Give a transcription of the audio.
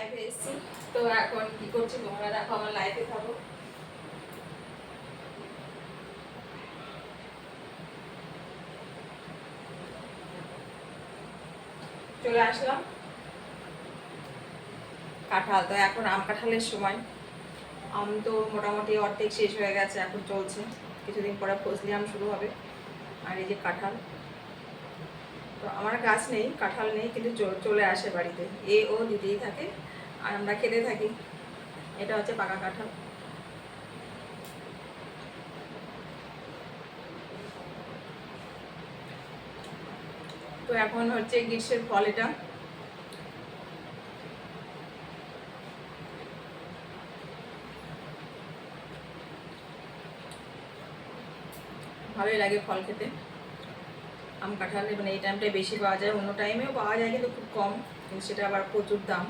লাইভে এসেছি। তো এখন কি করছি তোমরা দেখো, আমার লাইভে থাকো। চলে আসলাম কাঁঠাল। তো এখন আম কাঁঠালের সময়। আম তো মোটামুটি অর্ধেক শেষ হয়ে গেছে, এখন চলছে, কিছুদিন পরে ফজলি আম শুরু হবে। আর এই যে কাঁঠাল, তো আমার গাছ নেই, কাঁঠাল নেই, কিন্তু চলে আসে বাড়িতে, ও দিতেই থাকে আর আমরা খেতে থাকি। এটা হচ্ছে পাকা কাঁঠাল। তো এখন হচ্ছে গ্রীষ্মের ফল এটা। ভালোই লাগে ফল খেতে, আম কাঁঠাল। মানে এই টাইমটায় বেশি পাওয়া যায়, অন্য টাইমেও পাওয়া যায় কিন্তু খুব কম, কিন্তু সেটা আবার প্রচুর দাম।